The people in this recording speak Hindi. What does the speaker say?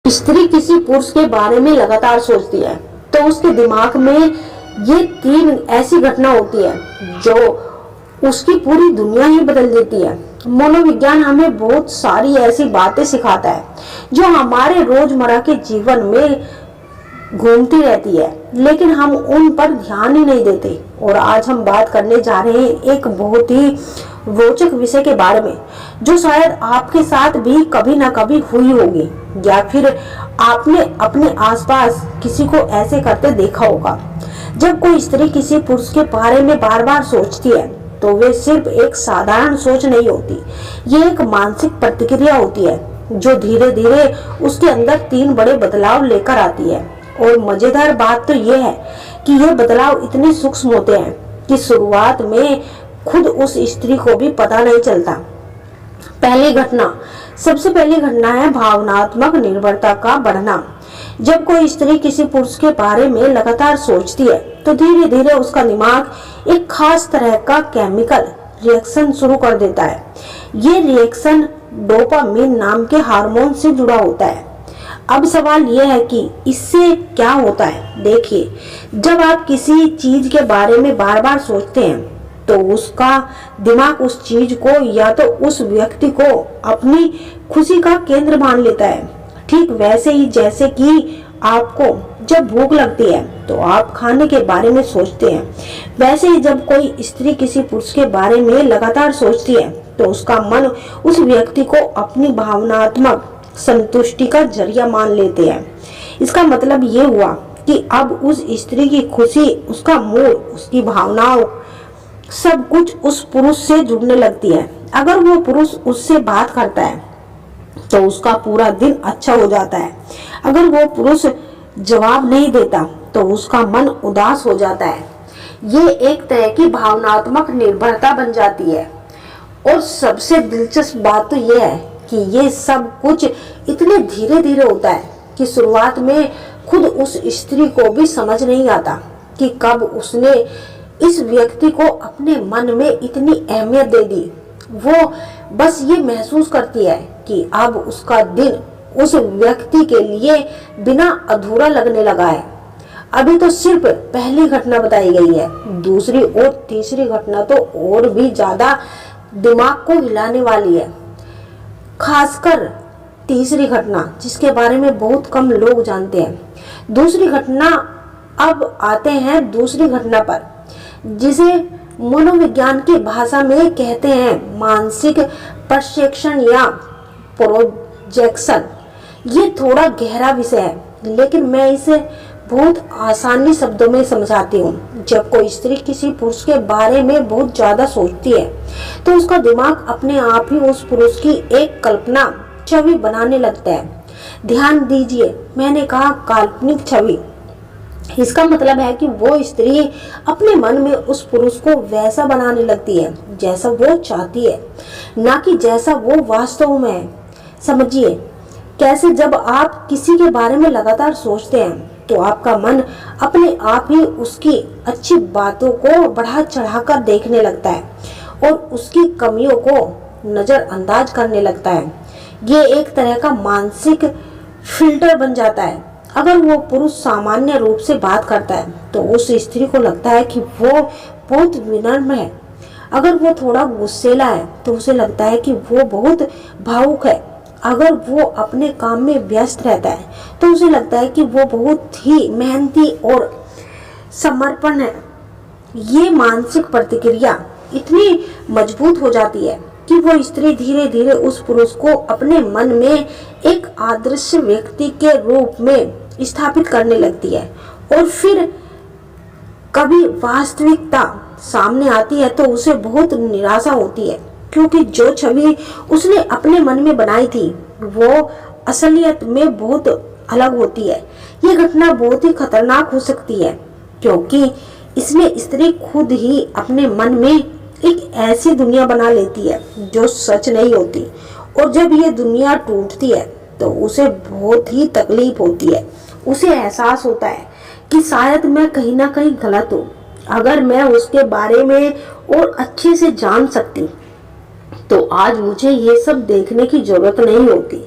स्त्री किसी पुरुष के बारे में लगातार सोचती है तो उसके दिमाग में ये 3 ऐसी घटना होती है जो उसकी पूरी दुनिया ही बदल देती है। मनोविज्ञान हमें बहुत सारी ऐसी बातें सिखाता है जो हमारे रोजमर्रा के जीवन में घूमती रहती है, लेकिन हम उन पर ध्यान ही नहीं देते। और आज हम बात करने जा रहे हैं एक बहुत ही रोचक विषय के बारे में जो शायद आपके साथ भी कभी ना कभी हुई होगी या फिर आपने अपने आसपास किसी को ऐसे करते देखा होगा। जब कोई स्त्री किसी पुरुष के बारे में बार बार सोचती है तो वे सिर्फ एक साधारण सोच नहीं होती, ये एक मानसिक प्रतिक्रिया होती है जो धीरे धीरे उसके अंदर 3 बड़े बदलाव लेकर आती है। और मजेदार बात तो यह है कि यह बदलाव इतने सूक्ष्म होते हैं कि शुरुआत में खुद उस स्त्री को भी पता नहीं चलता। सबसे पहली घटना है भावनात्मक निर्भरता का बढ़ना। जब कोई स्त्री किसी पुरुष के बारे में लगातार सोचती है तो धीरे धीरे उसका दिमाग एक खास तरह का केमिकल रिएक्शन शुरू कर देता है। ये रिएक्शन डोपामिन नाम के हार्मोन से जुड़ा होता है। अब सवाल यह है कि इससे क्या होता है। देखिए, जब आप किसी चीज के बारे में बार बार सोचते हैं तो उसका दिमाग उस चीज को या तो उस व्यक्ति को अपनी खुशी का केंद्र मान लेता है। ठीक वैसे ही जैसे कि आपको जब भूख लगती है तो आप खाने के बारे में सोचते हैं, वैसे ही जब कोई स्त्री किसी पुरुष के बारे में लगातार सोचती है तो उसका मन उस व्यक्ति को अपनी भावनात्मक संतुष्टि का जरिया मान लेते हैं। इसका मतलब ये हुआ कि अब उस स्त्री की खुशी, उसका मूड, उसकी भावनाओं सब कुछ उस पुरुष से जुड़ने लगती है। अगर वो पुरुष उससे बात करता है तो उसका पूरा दिन अच्छा हो जाता है। अगर वो पुरुष जवाब नहीं देता तो उसका मन उदास हो जाता है। ये एक तरह की भावनात्मक निर्भरता बन जाती है। और सबसे दिलचस्प बात तो यह है कि ये सब कुछ इतने धीरे धीरे होता है कि शुरुआत में खुद उस स्त्री को भी समझ नहीं आता कि कब उसने इस व्यक्ति को अपने मन में इतनी अहमियत दे दी। वो बस ये महसूस करती है कि अब उसका दिन उस व्यक्ति के लिए बिना अधूरा लगने लगा है। अभी तो सिर्फ पहली घटना बताई गई है, दूसरी और तीसरी घटना तो और भी ज्यादा दिमाग को हिलाने वाली है। खासकर तीसरी घटना जिसके बारे में बहुत कम लोग जानते हैं। दूसरी घटना, अब आते हैं दूसरी घटना पर, जिसे मनोविज्ञान की भाषा में कहते हैं मानसिक प्रक्षेपण या प्रोजेक्शन। ये थोड़ा गहरा विषय है लेकिन मैं इसे बहुत आसानी शब्दों में समझाती हूँ। जब कोई स्त्री किसी पुरुष के बारे में बहुत ज्यादा सोचती है तो उसका दिमाग अपने आप ही उस पुरुष की एक कल्पना छवि बनाने लगता है। ध्यान दीजिए, मैंने कहा काल्पनिक छवि। इसका मतलब है कि वो स्त्री अपने मन में उस पुरुष को वैसा बनाने लगती है जैसा वो चाहती है, ना कि जैसा वो वास्तव में है। समझिए कैसे, जब आप किसी के बारे में लगातार सोचते हैं तो आपका मन अपने आप ही उसकी अच्छी बातों को बढ़ा चढ़ाकर देखने लगता है और उसकी कमियों को नजरअंदाज करने लगता है। ये एक तरह का मानसिक फिल्टर बन जाता है। अगर वो पुरुष सामान्य रूप से बात करता है तो उस स्त्री को लगता है कि वो बहुत विनम्र है। अगर वो थोड़ा गुस्सैला है तो उसे लगता है कि वो बहुत भावुक है। अगर वो अपने काम में व्यस्त रहता है तो उसे लगता है कि वो बहुत ही मेहनती और समर्पण है। ये मानसिक प्रतिक्रिया इतनी मजबूत हो जाती है कि वो स्त्री धीरे धीरे उस पुरुष को अपने मन में एक आदर्श व्यक्ति के रूप में स्थापित करने लगती है। और फिर कभी वास्तविकता सामने आती है तो उसे बहुत निराशा होती है, क्योंकि जो छवि उसने अपने मन में बनाई थी वो असलियत में बहुत अलग होती है। ये घटना बहुत ही खतरनाक हो सकती है क्योंकि इसमें स्त्री खुद ही अपने मन में एक ऐसी दुनिया बना लेती है जो सच नहीं होती। और जब ये दुनिया टूटती है तो उसे बहुत ही तकलीफ होती है। उसे एहसास होता है कि शायद मैं कहीं ना कहीं गलत हूँ। अगर मैं उसके बारे में और अच्छे से जान सकती तो आज मुझे ये सब देखने की जरूरत नहीं होती।